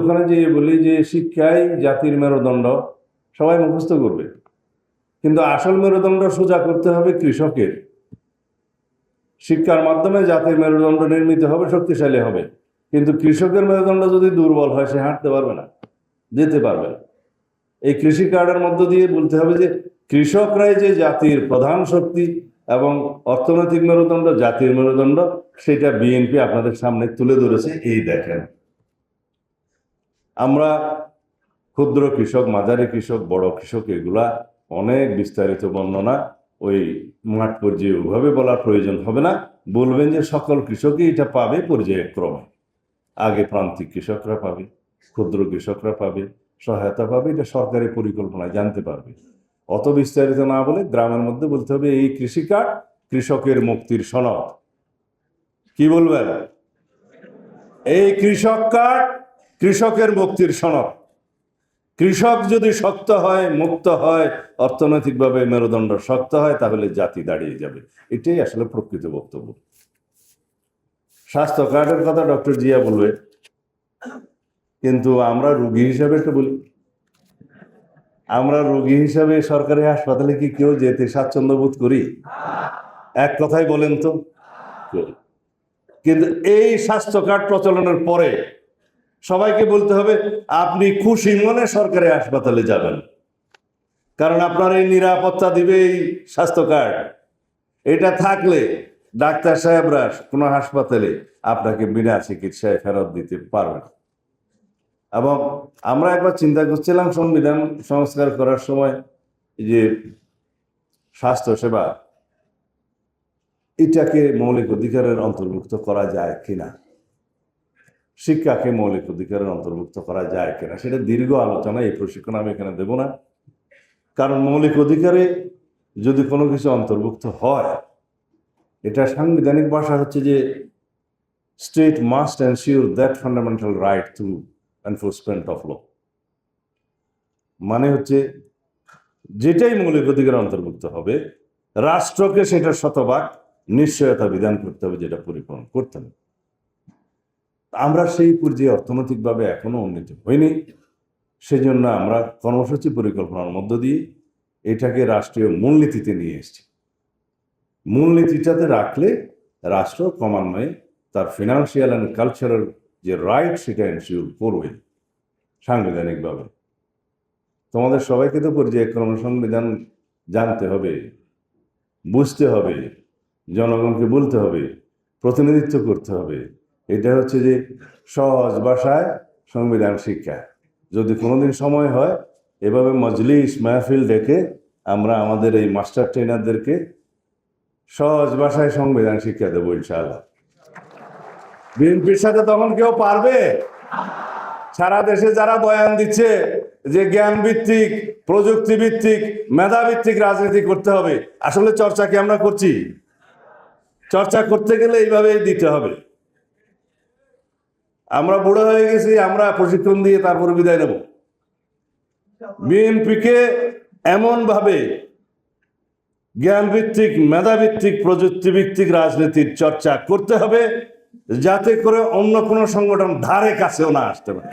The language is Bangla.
ওখানে যে বলি যে শিক্ষাই জাতির মেরুদণ্ড, সবাই মুখস্থ করবে, কিন্তু আসল মেরুদণ্ড সোজা করতে হবে কৃষকের। শিক্ষার মাধ্যমে জাতির মেরুদণ্ড নির্মিত হবে, শক্তিশালী হবে। কিন্তু কৃষকের মেরুদণ্ড যদি দুর্বল হয়, সে হাঁটতে পারবে না, যেতে পারবে না। এই কৃষি কার্ডের মধ্য দিয়ে বলতে হবে যে কৃষকরাই যে জাতির প্রধান শক্তি এবং অর্থনৈতিক মেরুদণ্ড, জাতির মেরুদণ্ড, সেটা বিএনপি আপনাদের সামনে তুলে ধরেছে। এই দেখেন, আমরা ক্ষুদ্র কৃষক, মাঝারি কৃষক, বড় কৃষক, এগুলা অনেক বিস্তারিত বর্ণনা ওই মাঠ পর্যায়ে ওইভাবে বলার প্রয়োজন হবে না। বলবেন যে সকল কৃষকই এটা পাবে পর্যায়ক্রমে। আগে প্রান্তিক কৃষকরা পাবে, ক্ষুদ্র কৃষকরা পাবে, সহায়তা পাবে, এটা সরকারি পরিকল্পনায় জানতে পারবে। অত বিস্তারিত না বলে গ্রামের মধ্যে বলতে হবে এই কৃষি কার্ড কৃষকের মুক্তির সনদ। কি বলবেন? এই কৃষক কার্ড কৃষকের মুক্তির সনদ। কৃষক যদি শক্ত হয়, মুক্ত হয়, অর্থনৈতিকভাবে মেরুদণ্ড শক্ত হয়, তাহলে জাতি দাঁড়িয়ে যাবে। এটাই আসলে প্রকৃত বক্তব্য। স্বাস্থ্য কার্ডের কথা ডক্টর জিয়া বলবে, কিন্তু আমরা রোগী হিসাবে একটু বলি, আমরা রোগী হিসাবে সরকারি হাসপাতালে কি কেউ যেতে স্বাচ্ছন্দ্য বোধ করি? এক কথাই বলেন তো। কিন্তু এই স্বাস্থ্য কার্ড প্রচলনের পরে সবাইকে বলতে হবে আপনি খুশি মনে সরকারি হাসপাতালে যাবেন, কারণ আপনার এই নিরাপত্তা দিবে এই স্বাস্থ্য কার্ড। এটা থাকলে ডাক্তার সাহেবরা কোনো হাসপাতালে আপনাকে বিনা চিকিৎসায় ফেরত দিতে পারবে না। এবং আমরা একবার চিন্তা করছিলাম সংবিধান সংস্কার করার সময় যে স্বাস্থ্য সেবা এটাকে মৌলিক অধিকারের অন্তর্ভুক্ত করা যায় কিনা, শিক্ষাকে মৌলিক অধিকারের অন্তর্ভুক্ত করা যায় কিনা, সেটা দীর্ঘ আলোচনা। এই প্রশিক্ষণ আমি এখানে দেব না, কারণ মৌলিক অধিকারে যদি কোনো কিছু অন্তর্ভুক্ত হয়, এটা সাংবিধানিক ভাষা হচ্ছে যে state must ensure that fundamental right through enforcement of law. মানে হচ্ছে যেটাই মৌলিক অধিকার অন্তর্ভুক্ত হবে, রাষ্ট্রকে সেটা শতভাগ নিশ্চয়তা বিধান করতে হবে, যেটা পরিপূরণ করতে হবে। আমরা সেই পর্যায়ে অর্থনৈতিকভাবে এখনো উন্নীত হইনি। সেজন্য আমরা কর্মসূচি পরিকল্পনার মধ্য দিয়ে এটাকে রাষ্ট্রীয় মূলনীতিতে নিয়ে এসেছি। মূলনীতিটাতে রাখলে রাষ্ট্র ক্রমান্বয়ে তার ফিনান্সিয়াল অ্যান্ড কালচারাল যে রাইট, সেটা এনশিওর করবে সাংবিধানিকভাবে। তোমাদের সবাইকে তো পর্যায়ক্রমে সংবিধান জানতে হবে, বুঝতে হবে, জনগণকে বলতে হবে, প্রতিনিধিত্ব করতে হবে। এটা হচ্ছে যে সহজ ভাষায় সংবিধান শিক্ষা। যদি কোনোদিন সময় হয়, এভাবে মজলিস মাহফিল ডেকে আমরা আমাদের এই মাস্টার ট্রেনারদেরকে সহজ ভাষায় সংবিধান শিক্ষা দেবো ইনশাআল্লাহ। বিএনপির সাথে তখন কেউ পারবে? সারা দেশে যারা বয়ান দিচ্ছে যে জ্ঞান ভিত্তিক, প্রযুক্তি ভিত্তিক, মেধা ভিত্তিক রাজনীতি করতে হবে, আসলে চর্চা কি আমরা করছি? চর্চা করতে গেলে এইভাবেই দিতে হবে। আমরা বুড়ো হয়ে গেছি, আমরা প্রশিক্ষণ দিয়ে তারপর বিদায় নেব। বিএনপিকে এমন ভাবে জ্ঞান ভিত্তিক, মেধা ভিত্তিক, প্রযুক্তি ভিত্তিক রাজনীতির চর্চা করতে হবে, যাতে করে অন্য কোনো সংগঠন ধারে কাছেও না আসতে পারে।